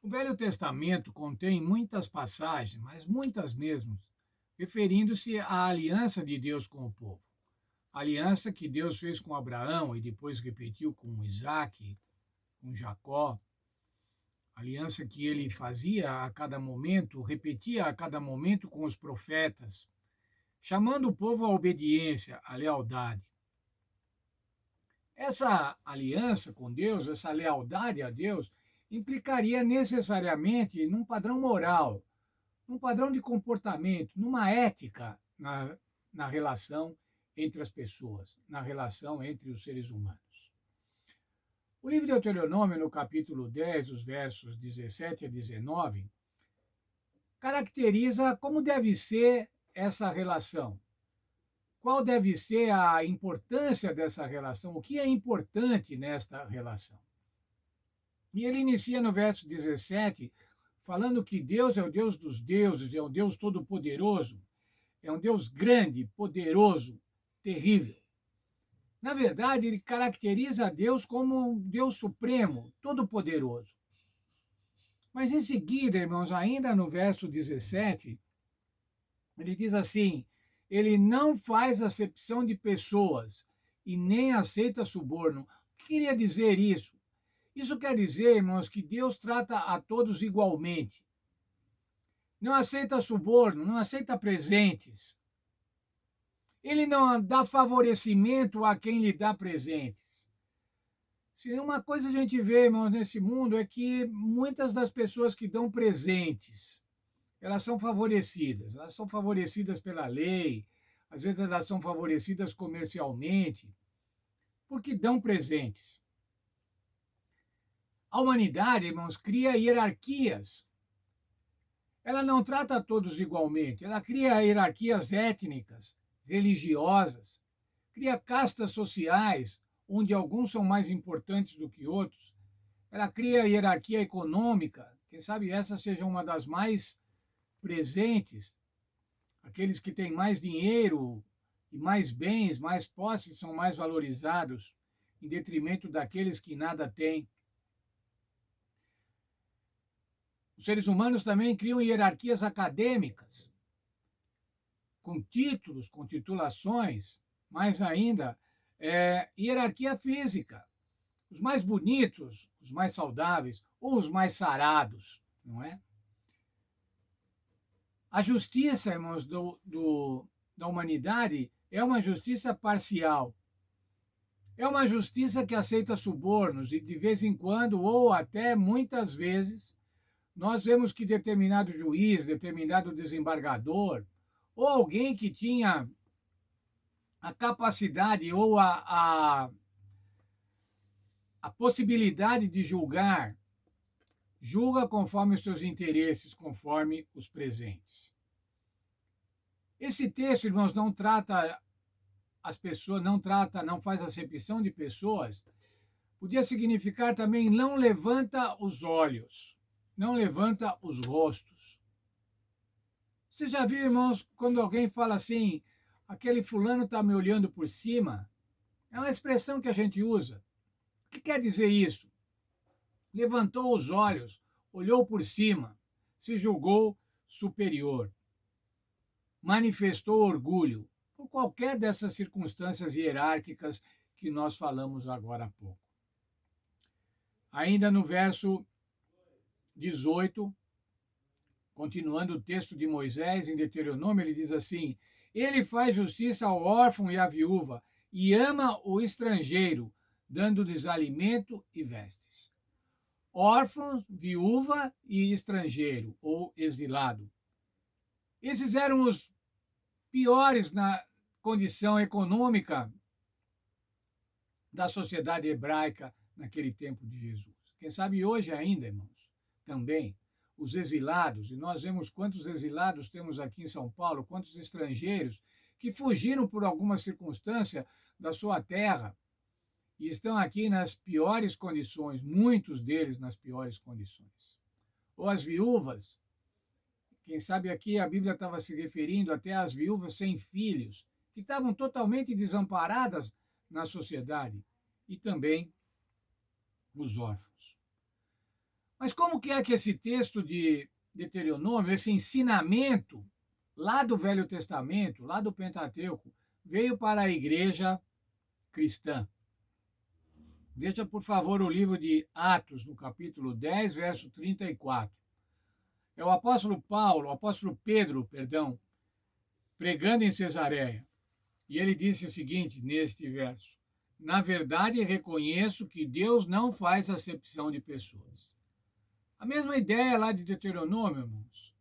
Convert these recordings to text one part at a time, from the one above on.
O Velho Testamento contém muitas passagens, mas muitas mesmo, referindo-se à aliança de Deus com o povo. A aliança que Deus fez com Abraão e depois repetiu com Isaac, com Jacó. A aliança que ele fazia a cada momento, repetia a cada momento com os profetas, chamando o povo à obediência, à lealdade. Essa aliança com Deus, essa lealdade a Deus, implicaria necessariamente num padrão moral, num padrão de comportamento, numa ética na relação entre as pessoas, na relação entre os seres humanos. O livro de Deuteronômio, no capítulo 10, os versos 17 a 19, caracteriza como deve ser essa relação. Qual deve ser a importância dessa relação? O que é importante nesta relação? E ele inicia no verso 17, falando que Deus é o Deus dos deuses, é o Deus todo-poderoso, é um Deus grande, poderoso, terrível. Na verdade, ele caracteriza a Deus como um Deus supremo, todo-poderoso. Mas em seguida, irmãos, ainda no verso 17, ele diz assim: ele não faz acepção de pessoas e nem aceita suborno. O que queria dizer isso? Isso quer dizer, irmãos, que Deus trata a todos igualmente. Não aceita suborno, não aceita presentes. Ele não dá favorecimento a quem lhe dá presentes. Se uma coisa a gente vê, irmãos, nesse mundo é que muitas das pessoas que dão presentes, elas são favorecidas pela lei, às vezes elas são favorecidas comercialmente, porque dão presentes. A humanidade, irmãos, cria hierarquias. Ela não trata todos igualmente, ela cria hierarquias étnicas, religiosas, cria castas sociais, onde alguns são mais importantes do que outros. Ela cria hierarquia econômica, quem sabe essa seja uma das mais presentes. Aqueles que têm mais dinheiro e mais bens, mais posses, são mais valorizados, em detrimento daqueles que nada têm. Os seres humanos também criam hierarquias acadêmicas, com títulos, com titulações, mais ainda, hierarquia física. Os mais bonitos, os mais saudáveis, ou os mais sarados, não é? A justiça, irmãos, da humanidade é uma justiça parcial. É uma justiça que aceita subornos e, de vez em quando, ou até muitas vezes, nós vemos que determinado juiz, determinado desembargador, ou alguém que tinha a capacidade ou a possibilidade de julgar, julga conforme os seus interesses, conforme os presentes. Esse texto, irmãos, não trata as pessoas, não faz acepção de pessoas. Podia significar também não levanta os olhos, não levanta os rostos. Você já viu, irmãos, quando alguém fala assim, aquele fulano está me olhando por cima? É uma expressão que a gente usa. O que quer dizer isso? Levantou os olhos, olhou por cima, se julgou superior, manifestou orgulho, por qualquer dessas circunstâncias hierárquicas que nós falamos agora há pouco. Ainda no verso 18, continuando o texto de Moisés em Deuteronômio, ele diz assim: ele faz justiça ao órfão e à viúva e ama o estrangeiro, dando-lhes alimento e vestes. Órfão, viúva e estrangeiro ou exilado. Esses eram os piores na condição econômica da sociedade hebraica naquele tempo de Jesus. Quem sabe hoje ainda, irmãos, também os exilados, e nós vemos quantos exilados temos aqui em São Paulo, quantos estrangeiros que fugiram por alguma circunstância da sua terra e estão aqui nas piores condições, muitos deles nas piores condições. Ou as viúvas, quem sabe aqui a Bíblia estava se referindo até às viúvas sem filhos, que estavam totalmente desamparadas na sociedade, e também os órfãos. Mas como que é que esse texto de Deuteronômio, esse ensinamento lá do Velho Testamento, lá do Pentateuco, veio para a igreja cristã? Veja, por favor, o livro de Atos, no capítulo 10, verso 34. É o apóstolo Paulo, o apóstolo Pedro, perdão, pregando em Cesareia. E ele disse o seguinte neste verso: na verdade, reconheço que Deus não faz acepção de pessoas. A mesma ideia lá de Deuteronômio, irmãos.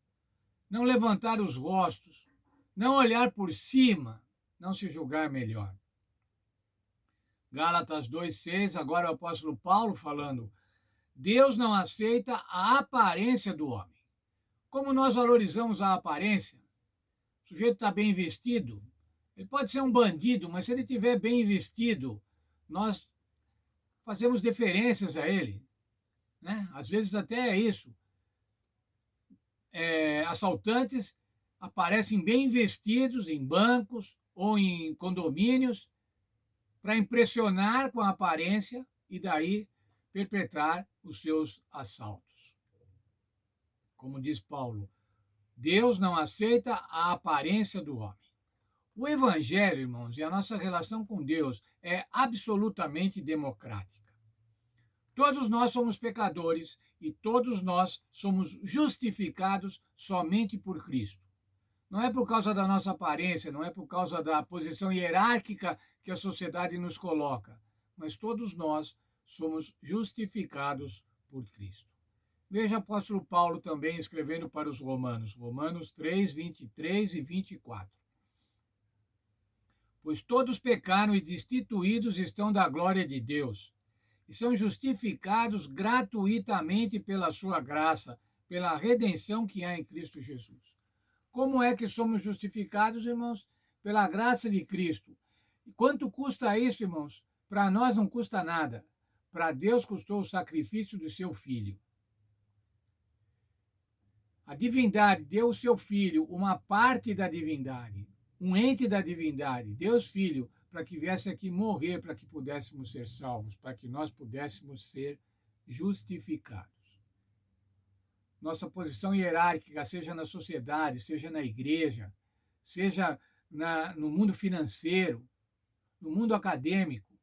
Não levantar os rostos, não olhar por cima, não se julgar melhor. Gálatas 2,6, agora o apóstolo Paulo falando: Deus não aceita a aparência do homem. Como nós valorizamos a aparência? O sujeito está bem vestido, ele pode ser um bandido, mas se ele estiver bem vestido, nós fazemos deferências a ele, né? Às vezes até é isso. Assaltantes aparecem bem vestidos em bancos ou em condomínios para impressionar com a aparência e daí perpetrar os seus assaltos. Como diz Paulo, Deus não aceita a aparência do homem. O Evangelho, irmãos, e a nossa relação com Deus é absolutamente democrática. Todos nós somos pecadores e todos nós somos justificados somente por Cristo. Não é por causa da nossa aparência, não é por causa da posição hierárquica que a sociedade nos coloca, mas todos nós somos justificados por Cristo. Veja o apóstolo Paulo também escrevendo para os Romanos, Romanos 3, 23 e 24. Pois todos pecaram e destituídos estão da glória de Deus, e são justificados gratuitamente pela sua graça, pela redenção que há em Cristo Jesus. Como é que somos justificados, irmãos? Pela graça de Cristo. E quanto custa isso, irmãos? Para nós não custa nada. Para Deus custou o sacrifício do seu Filho. A divindade deu o seu Filho, uma parte da divindade, um ente da divindade, Deus Filho, para que viesse aqui morrer, para que pudéssemos ser salvos, para que nós pudéssemos ser justificados. Nossa posição hierárquica, seja na sociedade, seja na igreja, seja no mundo financeiro, no mundo acadêmico,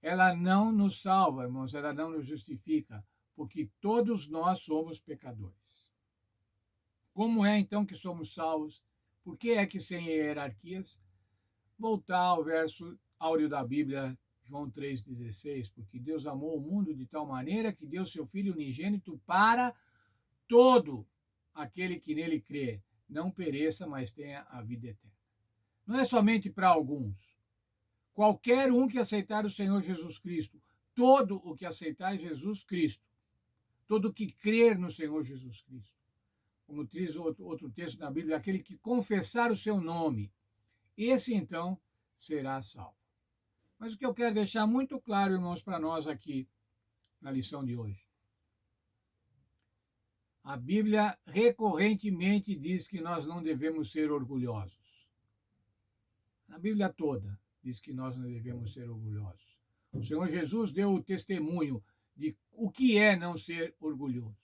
ela não nos salva, irmãos, ela não nos justifica, porque todos nós somos pecadores. Como é então que somos salvos? Por que é que sem hierarquias? Voltar ao verso áureo da Bíblia, João 3,16, porque Deus amou o mundo de tal maneira que deu seu Filho unigênito para todo aquele que nele crê, não pereça, mas tenha a vida eterna. Não é somente para alguns. Qualquer um que aceitar o Senhor Jesus Cristo, todo o que aceitar Jesus Cristo, todo o que crer no Senhor Jesus Cristo, como diz outro texto da Bíblia, aquele que confessar o seu nome, esse então será salvo. Mas o que eu quero deixar muito claro, irmãos, para nós aqui na lição de hoje. A Bíblia recorrentemente diz que nós não devemos ser orgulhosos. A Bíblia toda diz que nós não devemos ser orgulhosos. O Senhor Jesus deu o testemunho de o que é não ser orgulhoso.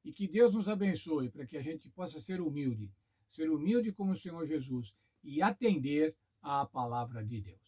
E que Deus nos abençoe para que a gente possa ser humilde como o Senhor Jesus e atender à palavra de Deus.